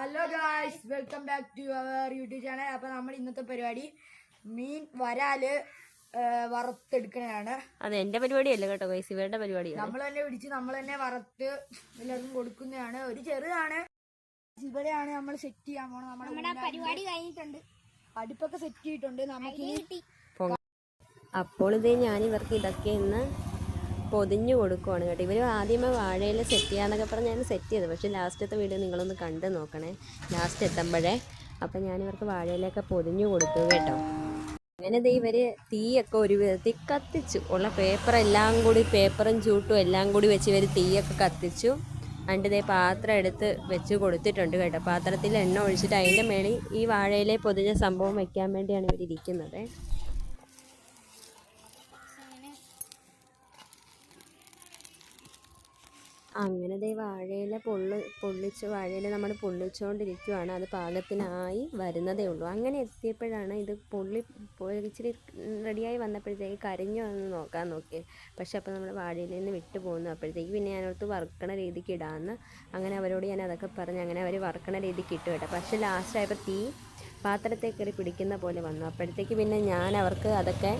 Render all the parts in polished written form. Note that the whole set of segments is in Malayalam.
Hello guys, welcome back to our YouTube channel. അപ്പൊ നമ്മൾ ഇന്നത്തെ പരിപാടി മീൻ വരാല് വറുത്തെടുക്കണതാണ്. അത് എന്റെ പരിപാടിയല്ല കേട്ടോ ഗൈസ്, ഇവരുടെ പരിപാടിയാണ്. നമ്മൾ തന്നെ പിടിച്ച് നമ്മൾ തന്നെ വറുത്ത് എല്ലാവർക്കും കൊടുക്കുന്നതാണ്. ഒരു ചെറുതാണ്. ഇവിടെയാണ് നമ്മൾ സെറ്റ് ചെയ്യാൻ പോണത്. നമ്മുടെ പരിപാടി കഴിഞ്ഞിട്ടുണ്ട്, അടുപ്പൊക്കെ സെറ്റ് ചെയ്തിട്ടുണ്ട്. നമുക്ക് അപ്പോൾ ഇതേ ഞാൻ ഇവർക്ക് ഇതൊക്കെ ഇന്ന് പൊതിഞ്ഞു കൊടുക്കുവാണ് കേട്ടോ. ഇവർ ആദ്യമേ വാഴയിൽ സെറ്റ് ചെയ്യാന്നൊക്കെ പറഞ്ഞാൽ സെറ്റ് ചെയ്തത്, പക്ഷേ ലാസ്റ്റത്തെ വീഡിയോ നിങ്ങളൊന്ന് കണ്ടു നോക്കണേ ലാസ്റ്റ് എത്തുമ്പോഴേ. അപ്പം ഞാനിവർക്ക് വാഴയിലൊക്കെ പൊതിഞ്ഞു കൊടുത്തു കേട്ടോ. അങ്ങനെ ദേ ഇവർ തീയൊക്കെ ഒരു വിധത്തിൽ കത്തിച്ചു. ഉള്ള പേപ്പറും ചൂട്ടും എല്ലാം കൂടി വെച്ച് ഇവർ തീയൊക്കെ കത്തിച്ചു. എന്നിട്ട് ദേ പാത്രം എടുത്ത് വെച്ച് കൊടുത്തിട്ടുണ്ട് കേട്ടോ. പാത്രത്തിൽ എണ്ണ ഒഴിച്ചിട്ട് അതിൻ്റെ മേളിൽ ഈ വാഴയിലെ പൊതിഞ്ഞ സംഭവം വെക്കാൻ വേണ്ടിയാണ് ഇവരിയ്ക്കുന്നത്. അങ്ങനെ ദേ വാഴയില വാഴയില നമ്മൾ പൊള്ളിച്ചുകൊണ്ടിരിക്കുകയാണ്. അത് പാകത്തിനായി വരുന്നതേ ഉള്ളൂ. അങ്ങനെ എത്തിയപ്പോഴാണ് ഇത് ഇച്ചിരി റെഡിയായി വന്നപ്പോഴത്തേക്ക് കരിഞ്ഞു വന്ന് നോക്കാൻ നോക്കിയത്. പക്ഷെ അപ്പോൾ നമ്മൾ വാഴയിൽ നിന്ന് വിട്ടു പോകുന്നു. അപ്പോഴത്തേക്ക് പിന്നെ ഞാനോർത്ത് വറുക്കണ രീതിക്ക് ഇടാമെന്ന്. അങ്ങനെ അവരോട് ഞാൻ അതൊക്കെ പറഞ്ഞ് അങ്ങനെ അവർ വറുക്കണ രീതിക്ക് ഇട്ടു കേട്ടോ. പക്ഷെ ലാസ്റ്റായപ്പോൾ തീ പാത്രത്തെ കയറി പിടിക്കുന്ന പോലെ വന്നു. അപ്പോഴത്തേക്ക് പിന്നെ ഞാൻ അവർക്ക് അതൊക്കെ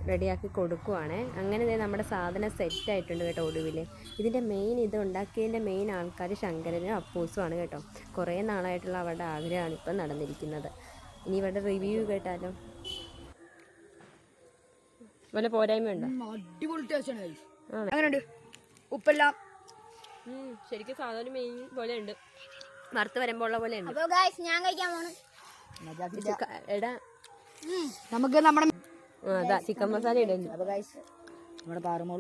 റെഡിയാക്കി കൊടുക്കുവാണ്. അങ്ങനെ നമ്മുടെ സാധനം സെറ്റായിട്ടുണ്ട് കേട്ടോ. ഒടുവിൽ ഇതിൻ്റെ ഇത് ഉണ്ടാക്കിയതിൻ്റെ മെയിൻ ആൾക്കാർ ശങ്കരനും അപ്പൂസുമാണ് കേട്ടോ. കുറേ നാളായിട്ടുള്ള അവരുടെ ആഗ്രഹമാണ് ഇപ്പം നടന്നിരിക്കുന്നത്. ഇനി ഇവരുടെ റിവ്യൂ കേട്ടാലോ. വല്ല പോരായ്മയുണ്ടോ? അടിപൊളി ടേസ്റ്റാണ്. അങ്ങനെയുണ്ട് ഉപ്പെല്ലാം ശരിക്കും സാധാരണ മെയിൻ പോലെ ഉണ്ട്, വറുത്ത് വരുമ്പോൾ ഉള്ള പോലെ ഉണ്ട്. ഞാൻ കഴിക്കാൻ പോണു. എടാ നമുക്ക് നമ്മുടെ ചിക്കൻ മസാല ഇടുന്നു. നമ്മുടെ പാറുമോൾ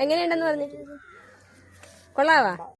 എങ്ങനെയുണ്ടെന്ന് പറഞ്ഞു? കൊള്ളാവാ?